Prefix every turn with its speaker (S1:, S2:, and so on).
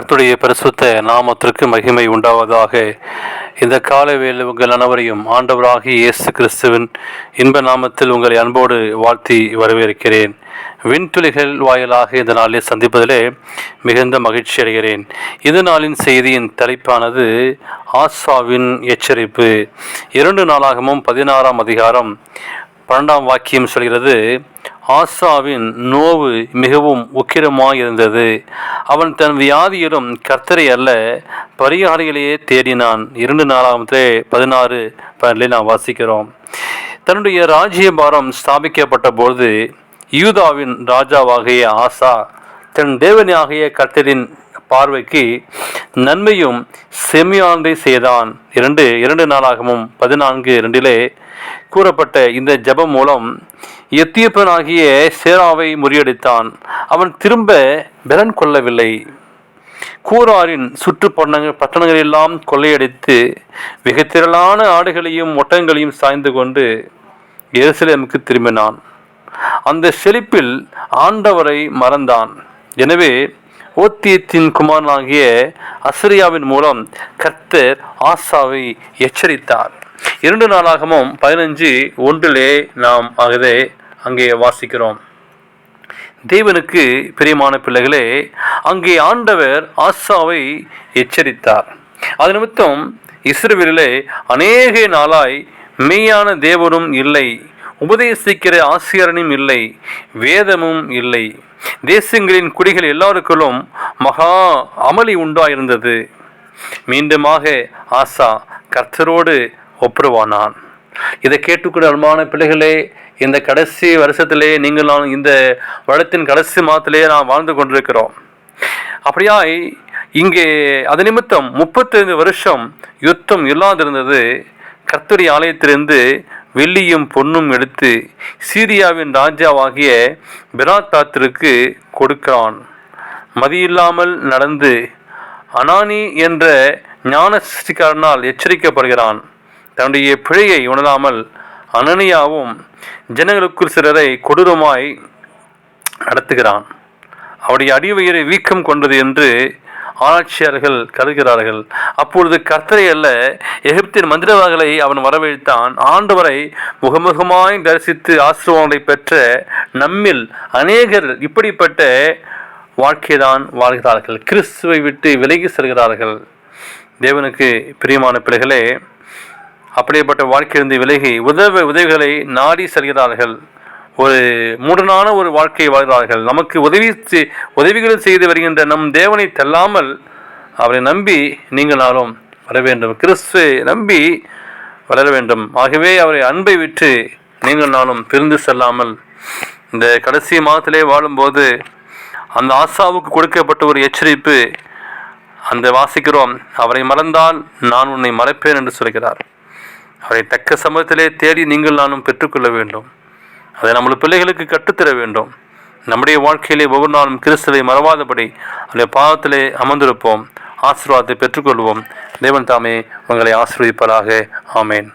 S1: கர்த்தருடைய பரிசுத்த நாமத்திற்கு மகிமை உண்டாவதாக. இந்த காலவேளை உங்கள் அனைவரையும் ஆண்டவராகிய இயேசு கிறிஸ்துவின் இன்ப நாமத்தில் உங்களை அன்போடு வாழ்த்தி வரவேற்கிறேன். விண்துளிகள் வாயிலாக இந்த நாளில் சந்திப்பதிலே மிகுந்த மகிழ்ச்சி அடைகிறேன். இது நாளின் செய்தியின் தலைப்பானது ஆசாவின் எச்சரிப்பு. 2 நாளாகமும் 16ஆம் அதிகாரம் 12ஆம் வாக்கியம் சொல்கிறது, ஆசாவின் நோவு மிகவும் உக்கிரமாயிருந்தது. அவன் தன் வியாதியிலும் கர்த்தரை அல்ல பரிகாரிகளையே தேடினான். 2 நாளாகமத்திலே 16:12 நாம் வாசிக்கிறோம். தன்னுடைய ராஜ்யபாரம் ஸ்தாபிக்கப்பட்ட போது யூதாவின் ராஜாவாகிய ஆசா தன் தேவனாகிய கர்த்தரின் பார்வைக்கு நன்மையும் செம்மையானதை செய்தான். 2 நாளாகமும் 14:2 கூறப்பட்ட இந்த ஜெபம் மூலம் எத்தியோப்பியனாகிய சேராவை முறியடித்தான். அவன் திரும்ப பலன் கொள்ளவில்லை. கூராரின் சுற்று பட்டணங்களெல்லாம் கொள்ளையடித்து மிக திரளான ஆடுகளையும் ஒட்டங்களையும் சாய்ந்து கொண்டு எருசலேமுக்கு திரும்பினான். அந்த செழிப்பில் ஆண்டவரை மறந்தான். எனவே ஓத்தியத்தின் குமாரனாகிய அசரியாவின் மூலம் கர்த்தர் ஆசாவை எச்சரித்தார். 2 நாளாகமும் 15:1 நாம் அங்கே வாசிக்கிறோம். தேவனுக்கு பிரியமான பிள்ளைகளே, அங்கே ஆண்டவர் ஆசாவை எச்சரித்தார். அது நிமித்தம் இஸ்ரவேலிலே அநேக நாளாய் மெய்யான தேவனும் இல்லை, உபதேசிக்கிற ஆசிரியரனும் இல்லை, வேதமும் இல்லை. தேசங்களின் குடிகள் எல்லாருக்குள்ளும் மகா அமளி உண்டாயிருந்தது. மீண்டுமாக ஆசா கர்த்தரோடு ஒப்புரவானான். இதை கேட்டுக்கூட அன்பான பிள்ளைகளே, இந்த கடைசி வருஷத்திலே நீங்கள் நான் இந்த வருடத்தின் கடைசி மாதத்திலே நாம் வாழ்ந்து கொண்டிருக்கிறோம். அப்படியாய் இங்கே அது நிமித்தம் 35 வருஷம் யுத்தம் இல்லாதிருந்தது. கர்த்தருடைய ஆலயத்திலிருந்து வெள்ளியும் பொன்னும் எடுத்து சீரியாவின் ராஜாவாகிய பெராத்தாத்திற்கு கொடுக்கிறான். மதியில்லாமல் நடந்து அனானி என்ற ஞானஸ்திகாரனால் எச்சரிக்கப்படுகிறான். தன்னுடைய பிழையை உணராமல் அனனியாவும் ஜனங்களுக்குள் சிலரை கொடூரமாய் நடத்துகிறான். அவருடைய அடிவயிறை வீக்கம் கொண்டது என்று ஆராய்ச்சியாளர்கள் கருதுகிறார்கள். அப்பொழுது கர்த்தரை அல்ல எகிப்தின் மந்திரவாதிகளை அவன் வரவழைத்தான். ஆண்டவரை முகமுகமாய் தரிசித்து ஆசீர்வாதங்களை பெற்ற நம்மில் அநேகர் இப்படிப்பட்ட வாழ்க்கைதான் வாழ்கிறார்கள். கிறிஸ்துவை விட்டு விலகி செல்கிறார்கள். தேவனுக்கு பிரியமான பிள்ளைகளே, அப்படிப்பட்ட வாழ்க்கையிலிருந்து விலகி உதவிகளை நாடி செல்கிறார்கள். ஒரு மூடனான ஒரு வாழ்க்கையை வாழ்கிறார்கள். நமக்கு உதவிகள் செய்து வருகின்ற நம் தேவனை தள்ளாமல் அவரை நம்பி நீங்கள் நாளும் வர வேண்டும். கிறிஸ்துவை நம்பி வளர வேண்டும். ஆகவே அவரை அன்பை விட்டு நீங்கள் நாளும் பிரிந்து செல்லாமல் இந்த கடைசி மாதத்திலே வாழும்போது அந்த ஆசாவுக்கு கொடுக்கப்பட்ட ஒரு எச்சரிப்பு அந்த வாசிக்கிறோம். அவரை மறந்தால் நான் உன்னை மறைப்பேன் என்று சொல்கிறார். அவரை தக்க சமயத்திலே தேடி நீங்கள் நானும் பெற்றுக்கொள்ள வேண்டும். அதை நம்முடைய பிள்ளைகளுக்கு கற்றுத்தர வேண்டும். நம்முடைய வாழ்க்கையிலே ஒவ்வொரு நாளும் கிறிஸ்துவை மறவாதபடி அவருடைய பாதத்திலே அமர்ந்திருப்போம். ஆசீர்வாதத்தை பெற்றுக்கொள்வோம். தேவன் தாமே உங்களை ஆசீர்வதிப்பாராக. ஆமேன்.